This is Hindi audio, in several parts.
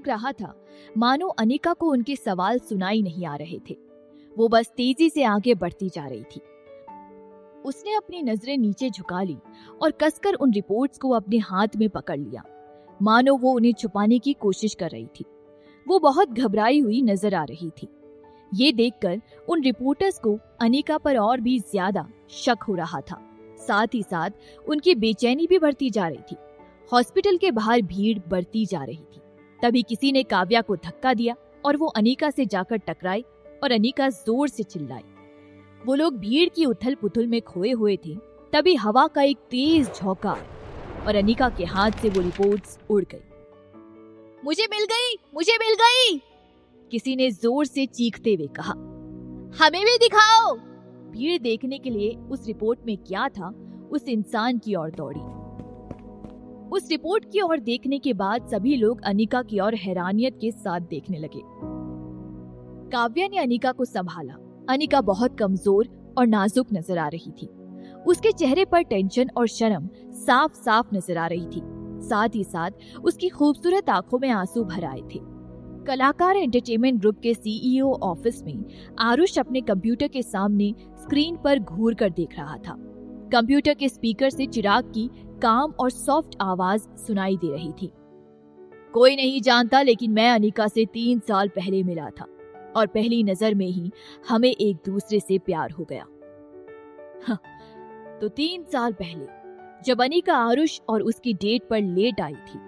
लग रहा था मानो अनिका को उनके सवाल सुनाई नहीं आ रहे थे। वो बस तेजी से आगे बढ़ती जा रही थी। उसने अपनी नजरें नीचे झुका ली और कसकर उन रिपोर्ट्स को अपने हाथ में पकड़ लिया, मानो वो उन्हें छुपाने की कोशिश कर रही थी। वो बहुत घबराई हुई नजर आ रही थी। ये देखकर उन रिपोर्टर्स को अनिका पर और भी ज्यादा शक हो रहा था। साथ ही साथ उनकी बेचैनी भी बढ़ती जा रही थी। हॉस्पिटल के बाहर भीड़ बढ़ती जा रही थी। तभी किसी ने काव्या को धक्का दिया और वो अनिका से जाकर टकराई और अनिका जोर से चिल्लाई। वो लोग भीड़ की उथल पुथल में खोए हुए थे। तभी हवा का एक तेज झोंका और अनिका के हाथ से वो रिपोर्ट्स उड़ गई। मुझे मिल गई, मुझे मिल गई, किसी ने जोर से चीखते हुए कहा। हमें भी दिखाओ। भीड़ देखने के लिए उस रिपोर्ट में क्या था उस इंसान की ओर दौड़ी। उस रिपोर्ट की ओर देखने के बाद सभी लोग अनिका की ओर हैरानियत के साथ देखने लगे। काव्या ने अनिका को संभाला। अनिका बहुत कमजोर और नाजुक नजर आ रही थी। उसके चेहरे पर टेंशन और शर्म साफ साफ नजर आ रही थी। साथ ही साथ उसकी खूबसूरत आंखों में आंसू भर आए थे। कलाकार एंटरटेनमेंट ग्रुप के सीईओ ऑफिस में आरुष अपने कंप्यूटर के सामने स्क्रीन पर घूर कर देख रहा था। कंप्यूटर के स्पीकर से चिराग की काम और सॉफ्ट आवाज सुनाई दे रही थी। कोई नहीं जानता, लेकिन मैं अनिका से 3 साल पहले मिला था और पहली नजर में ही हमें एक दूसरे से प्यार हो गया। हाँ, तो 3 साल पहले जब अनिका आरुष और उसकी डेट पर लेट आई थी,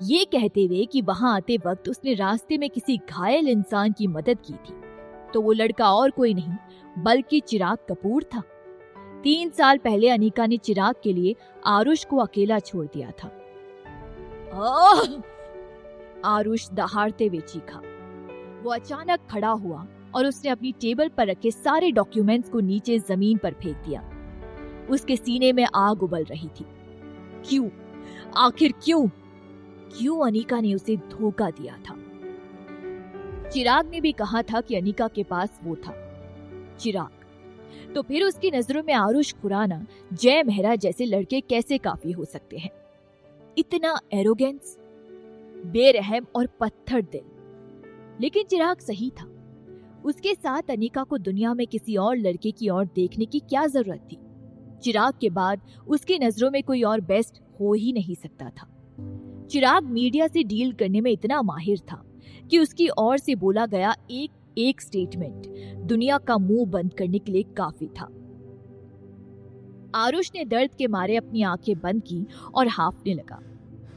ये कहते हुए कि वहां आते वक्त उसने रास्ते में किसी घायल इंसान की मदद की थी, तो वो लड़का और कोई नहीं बल्कि चिराग कपूर था। 3 साल पहले अनिका ने चिराग के लिए आरुष को अकेला छोड़ दिया था। आरुष दहाड़ते हुए चीखा। वो अचानक खड़ा हुआ और उसने अपनी टेबल पर रखे सारे डॉक्यूमेंट्स को नीचे जमीन पर फेंक दिया। उसके सीने में आग उबल रही थी। क्यों, आखिर क्यों अनिका ने उसे धोखा दिया था? चिराग ने भी कहा था कि अनिका के पास वो था, चिराग। तो फिर उसकी नजरों में आरुष खुराना, जय मेहरा जैसे लड़के कैसे काफी हो सकते हैं? इतना एरोगेंस, बेरहम और पत्थर दिल। लेकिन चिराग सही था। उसके साथ अनिका को दुनिया में किसी और लड़के की ओर देखने की क्या जरूरत थी? चिराग के बाद उसकी नजरों में कोई और बेस्ट हो ही नहीं सकता था। चिराग मीडिया से डील करने में इतना माहिर था कि उसकी ओर से बोला गया एक स्टेटमेंट दुनिया का मुंह बंद करने के लिए काफी था। आरुष ने दर्द के मारे अपनी आंखें बंद की और हांफने लगा।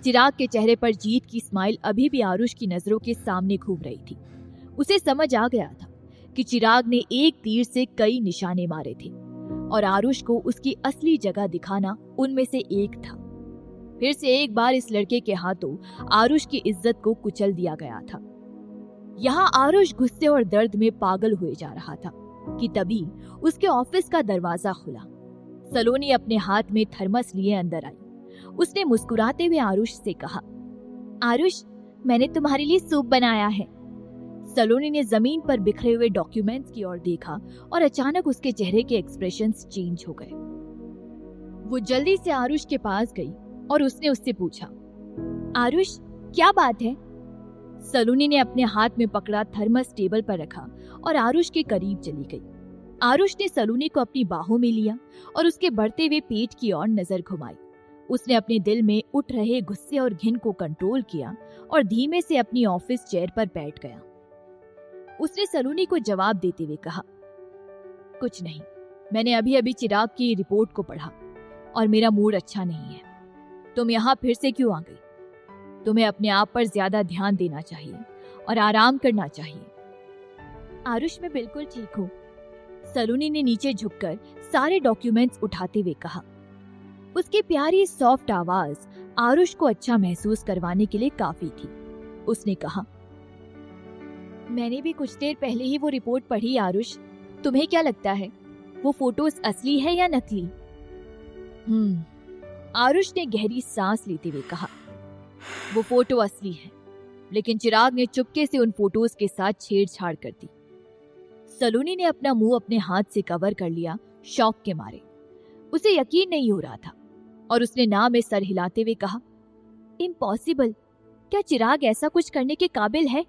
चिराग के चेहरे पर जीत की स्माइल अभी भी आरुष की नजरों के सामने घूम रही थी। उसे समझ आ गया था कि चिराग ने एक तीर से कई निशाने मारे थे और आरुष को उसकी असली जगह दिखाना उनमें से एक था। फिर से एक बार इस लड़के के हाथों आरुष की इज्जत को कुचल दिया गया था। यहाँ आरुष गुस्से और दर्द में पागल हुए जा रहा था कि तभी उसके ऑफिस का दरवाजा खुला। सलोनी अपने हाथ में थर्मस लिए अंदर आई। उसने मुस्कुराते हुए आरुष से कहा, आरुष, मैंने तुम्हारे लिए सूप बनाया है। सलोनी ने जमीन पर बिखरे हुए डॉक्यूमेंट्स की ओर देखा और अचानक उसके चेहरे के एक्सप्रेशंस चेंज हो गए। वो जल्दी से आरुष के पास गई और उसने उससे पूछा, आरुष, क्या बात है? सलोनी ने अपने हाथ में पकड़ा थर्मस टेबल पर रखा और आरुष के करीब चली गई। आरुष ने सलोनी को अपनी बाहों में लिया और उसके बढ़ते हुए पेट की ओर नजर घुमाई। उसने अपने दिल में उठ रहे गुस्से और घिन को कंट्रोल किया और धीमे से अपनी ऑफिस चेयर पर बैठ गया। उसने सलोनी को जवाब देते हुए कहा, कुछ नहीं, मैंने अभी अभी चिराग की रिपोर्ट को पढ़ा और मेरा मूड अच्छा नहीं है। तुम यहाँ फिर से क्यों आ गई? तुम्हें अपने आप पर ज्यादा ध्यान देना चाहिए और आराम करना चाहिए। आरुष, मैं बिल्कुल ठीक हूँ। सलोनी ने नीचे झुककर सारे डॉक्यूमेंट्स उठाते हुए कहा। उसकी प्यारी सॉफ्ट आवाज आरुष को अच्छा महसूस करवाने के लिए काफी थी। उसने कहा, मैंने भी कुछ देर पहले ही वो रिपोर्ट पढ़ी आरुष। तुम्हें क्या लगता है, वो फोटोज असली है या नकली? आरुष ने गहरी सांस लेते हुए कहा, वो फोटो असली है, लेकिन चिराग ने चुपके से उन फोटोज के साथ छेड़छाड़ कर दी। सलोनी ने अपना मुंह अपने हाथ से कवर कर लिया, शौक के मारे। उसे यकीन नहीं हो रहा था और उसने ना में सर हिलाते हुए कहा, इम्पॉसिबल, क्या चिराग ऐसा कुछ करने के काबिल है?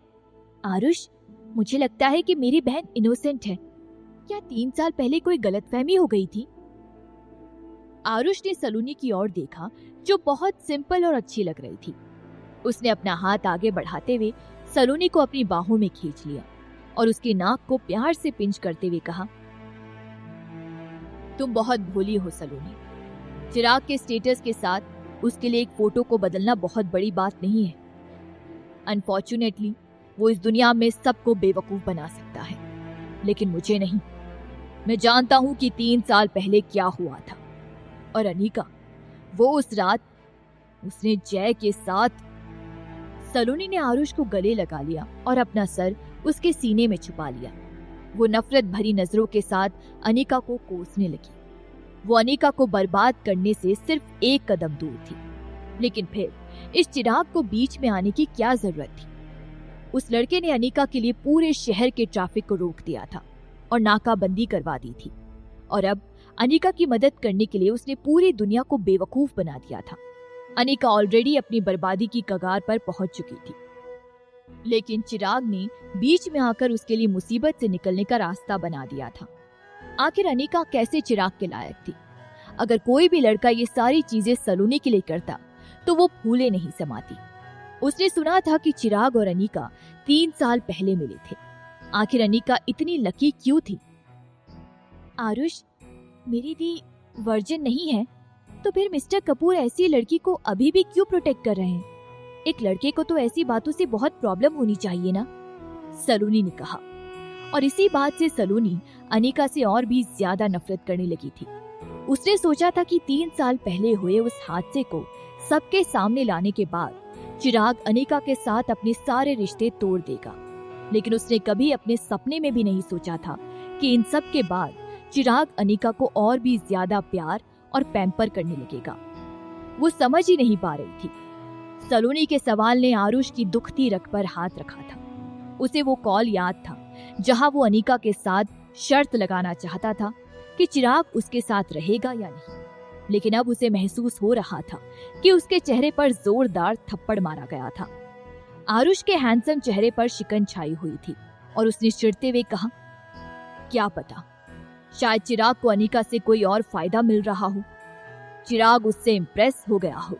आरुष, मुझे लगता है कि मेरी बहन इनोसेंट है। क्या 3 साल पहले कोई गलतफहमी हो गई थी? आरुष ने सलोनी की ओर देखा, जो बहुत सिंपल और अच्छी लग रही थी। उसने अपना हाथ आगे बढ़ाते हुए सलोनी को अपनी बाहों में खींच लिया और उसकी नाक को प्यार से पिंच करते हुए कहा, तुम बहुत भोली हो सलोनी। चिराग के स्टेटस के साथ उसके लिए एक फोटो को बदलना बहुत बड़ी बात नहीं है। अनफॉर्चुनेटली वो इस दुनिया में सबको बेवकूफ बना सकता है, लेकिन मुझे नहीं। मैं जानता हूं कि 3 साल पहले क्या हुआ था। और अनिका, वो उस रात उसने जय के साथ। सलोनी ने आरुष को गले लगा लिया और अपना सर उसके सीने में छुपा लिया। वो नफरत भरी नजरों के साथ अनिका को कोसने लगी। वो अनिका को बर्बाद करने से सिर्फ एक कदम दूर थी, लेकिन फिर इस चिराग को बीच में आने की क्या जरूरत थी? उस लड़के ने अनिका के लिए पूरे शहर के ट्रैफिक को रोक दिया था और नाकाबंदी करवा दी थी, और अब अनिका की मदद करने के लिए उसने पूरी दुनिया को बेवकूफ बना दिया था। अनिका ऑलरेडी अपनी बर्बादी की कगार पर पहुंच चुकी थी, लेकिन चिराग ने बीच में आकर उसके लिए मुसीबत से निकलने का रास्ता बना दिया था। आखिर अनिका कैसे चिराग के लायक थी? अगर कोई भी लड़का ये सारी चीजें सलोनी के लिए करता तो वो फूले नहीं समाती। उसने सुना था कि चिराग और अनिका 3 साल पहले मिले थे। आखिर अनिका इतनी लकी क्यों थी? आरुष, मेरी दी वर्जिन नहीं है, तो फिर मिस्टर कपूर ऐसी लड़की को अभी भी क्यों प्रोटेक्ट कर रहे हैं? एक लड़के को तो ऐसी बातों से बहुत प्रॉब्लम होनी चाहिए ना, सलोनी ने कहा। और इसी बात से सलोनी अनिका से और भी ज्यादा नफरत करने लगी थी। उसने सोचा था कि 3 साल पहले हुए उस हादसे को सबके सामने लाने के बाद चिराग अनिका के साथ अपने सारे रिश्ते तोड़ देगा, लेकिन उसने कभी अपने सपने में भी नहीं सोचा था कि इन सब के बाद चिराग अनिका को और भी ज्यादा प्यार और पैम्पर करने लगेगा। वो समझ ही नहीं पा रही थी। सलोनी के सवाल ने आरुष की दुखती रग पर हाथ रखा था। उसे वो कॉल याद था जहां वो अनिका के साथ शर्त लगाना चाहता था कि चिराग उसके साथ रहेगा या नहीं, लेकिन अब उसे महसूस हो रहा था कि उसके चेहरे पर जोरदार थप्पड़ मारा गया था। आरुष के हैंडसम चेहरे पर शिकन छाई हुई थी और उसने चिढ़ते हुए कहा, क्या पता, शायद चिराग को अनिका से कोई और फायदा मिल रहा हो। चिराग उससे इम्प्रेस हो गया हो।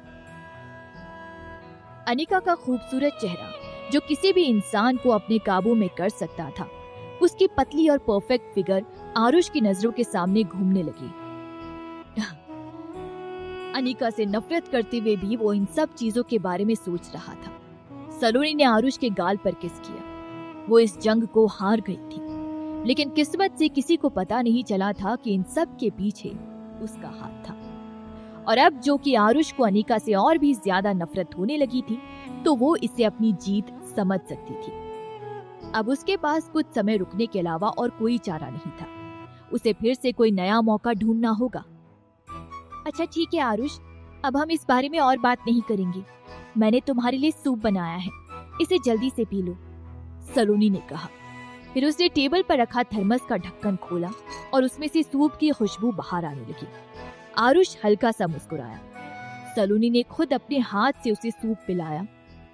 अनिका का खूबसूरत चेहरा, जो किसी भी इंसान को अपने काबू में कर सकता था, उसकी पतली और परफेक्ट फिगर आरुष की नजरों के सामने घूमने लगी। अनिका से नफरत करते हुए भी वो इन सब चीजों के बारे में सोच रहा था। सलोनी ने आरुष के गाल पर किस किया। वो इस जंग को हार गई थी, लेकिन किस्मत से किसी को पता नहीं चला था कि इन सब के पीछे उसका हाथ था। और अब जो कि आरुष को अनिका से और भी ज्यादा नफरत होने लगी थी, तो वो इसे अपनी जीत समझ सकती थी। अब उसके पास कुछ समय रुकने के अलावा और कोई चारा नहीं था। उसे फिर से कोई नया मौका ढूंढना होगा। अच्छा ठीक है आरुष, अब हम इस बारे में और बात नहीं करेंगे। मैंने तुम्हारे लिए सूप बनाया है, इसे जल्दी से पी लो, सलोनी ने कहा। फिर उसने टेबल पर रखा थर्मस का ढक्कन खोला और उसमें से सूप की खुशबू बाहर आने लगी। आरुष हल्का सा मुस्कुराया। सलोनी ने खुद अपने हाथ से उसे सूप पिलाया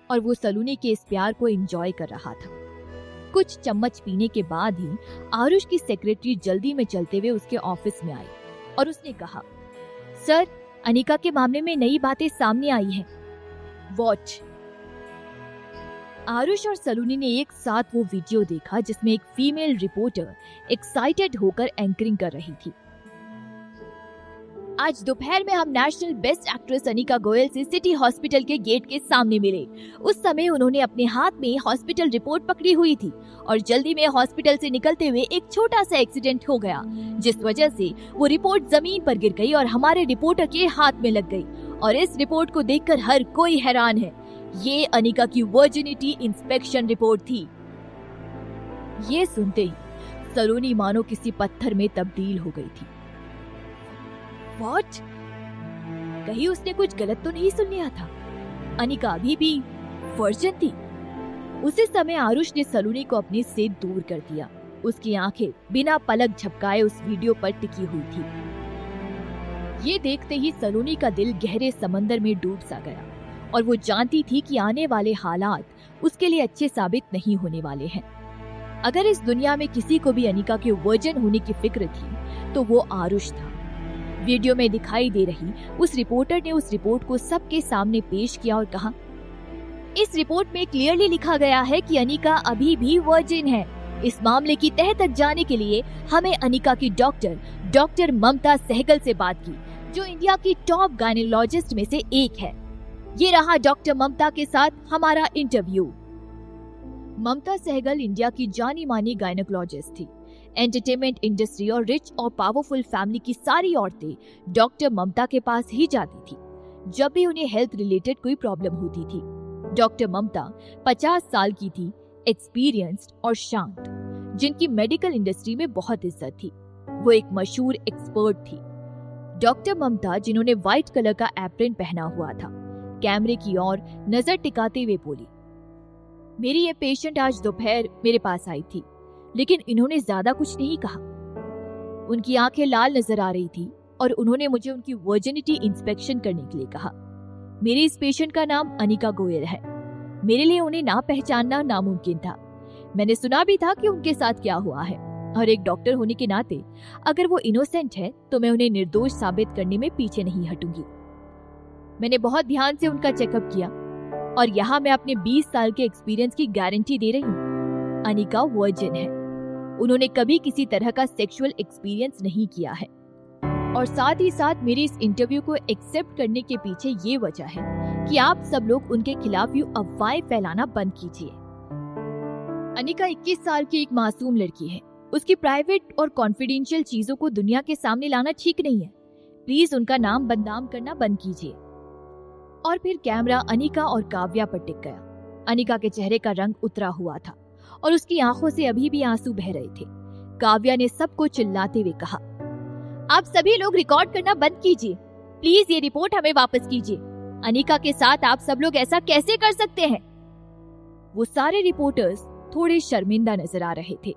और वो सलोनी के इस प्यार को एंजॉय कर रहा था। कुछ चम्मच पीने के बाद ही आरुष की सेक्रेटरी जल्दी में चलते हुए उसके ऑफिस में आई और उसने कहा, सर, अनिका के मामले में नई बातें सामने आई हैं। वॉच। आरुष और सलोनी ने एक साथ वो वीडियो देखा जिसमें एक फीमेल रिपोर्टर एक्साइटेड होकर एंकरिंग कर रही थी। आज दोपहर में हम national best actress Anika Goyal से सिटी हॉस्पिटल के गेट के सामने मिले। उस समय उन्होंने अपने हाथ में हॉस्पिटल रिपोर्ट पकड़ी हुई थी और जल्दी में हॉस्पिटल से निकलते हुए एक छोटा सा एक्सीडेंट हो गया, जिस वजह से वो रिपोर्ट जमीन पर गिर गई और हमारे रिपोर्टर के हाथ में लग गई। और इस रिपोर्ट को देखकर हर कोई हैरान है। ये अनिका की वर्जिनिटी इंस्पेक्शन रिपोर्ट थी। ये सुनते ही सलोनी मानो किसी पत्थर में तब्दील हो गई थी। What? कहीं उसने कुछ गलत तो नहीं सुन लिया था? अनिका अभी भी वर्जिन थी। उसी समय आरुष ने सलोनी को अपने से दूर कर दिया। उसकी आंखें बिना पलक झपकाए उस वीडियो पर टिकी हुई थी। ये देखते ही सलोनी का दिल गहरे समंदर में डूब सा गया और वो जानती थी कि आने वाले हालात उसके लिए अच्छे साबित नहीं होने वाले हैं। अगर इस दुनिया में किसी को भी अनिका के वर्जिन होने की फिक्र थी तो वो आरुष था। वीडियो में दिखाई दे रही उस रिपोर्टर ने उस रिपोर्ट को सबके सामने पेश किया और कहा, इस रिपोर्ट में क्लियरली लिखा गया है कि अनिका अभी भी वर्जिन है। इस मामले की तह तक जाने के लिए हमें अनिका की डॉक्टर ममता सहगल से बात की, जो इंडिया की टॉप गायनेकोलॉजिस्ट में से एक है। ये रहा डॉक्टर ममता के साथ हमारा इंटरव्यू। ममता सहगल इंडिया की जानी मानी गायनेकोलॉजिस्ट थी। एंटरटेनमेंट इंडस्ट्री और रिच और पावरफुल फैमिली की सारी औरतें डॉक्टर ममता के पास ही जाती थी जब भी उन्हें हेल्थ रिलेटेड कोई प्रॉब्लम होती थी। डॉक्टर ममता 50 साल की थी, एक्सपीरियंस्ड और शांत, जिनकी मेडिकल इंडस्ट्री में बहुत इज्जत थी। वो एक मशहूर एक्सपर्ट थी। डॉक्टर ममता, जिन्होंने व्हाइट कलर का एप्रन पहना हुआ था, कैमरे की ओर नजर टिकाते हुए बोली, मेरी ये पेशेंट आज दोपहर मेरे पास आई थी, लेकिन इन्होंने ज्यादा कुछ नहीं कहा। उनकी आंखें लाल नजर आ रही थी और उन्होंने मुझे उनकी वर्जिनिटी इंस्पेक्शन करने के लिए कहा। मेरे इस पेशेंट का नाम अनिका गोयल है। मेरे लिए उन्हें ना पहचानना नामुमकिन था। मैंने सुना भी था कि उनके साथ क्या हुआ है, और एक डॉक्टर होने के नाते अगर वो इनोसेंट है तो मैं उन्हें निर्दोष साबित करने में पीछे नहीं हटूंगी। मैंने बहुत ध्यान से उनका चेकअप किया और यहाँ मैं अपने 20 साल के एक्सपीरियंस की गारंटी दे रही हूँ, अनिका वर्जिन है। उन्होंने कभी किसी तरह का सेक्सुअल एक्सपीरियंस नहीं किया है। और साथ ही साथ मेरे इस इंटरव्यू को एक्सेप्ट करने के पीछे ये वजह है कि आप सब लोग उनके खिलाफ यूं अफवाहें फैलाना बंद कीजिए। अनिका 21 साल की एक मासूम लड़की है। उसकी प्राइवेट और कॉन्फिडेंशियल चीजों को दुनिया के सामने लाना ठीक नहीं है। प्लीज उनका नाम बदनाम करना बंद कीजिए। और फिर कैमरा अनिका और काव्या पर टिक गया। अनिका के चेहरे का रंग उतरा हुआ था और उसकी आंखों से अभी भी आंसू बह रहे थे। काव्या ने सबको चिल्लाते हुए कहा, आप सभी लोग रिकॉर्ड करना बंद कीजिए। प्लीज ये रिपोर्ट हमें वापस कीजिए। अनिका के साथ आप सब लोग ऐसा कैसे कर सकते हैं? वो सारे रिपोर्टर्स थोड़े शर्मिंदा नजर आ रहे थे।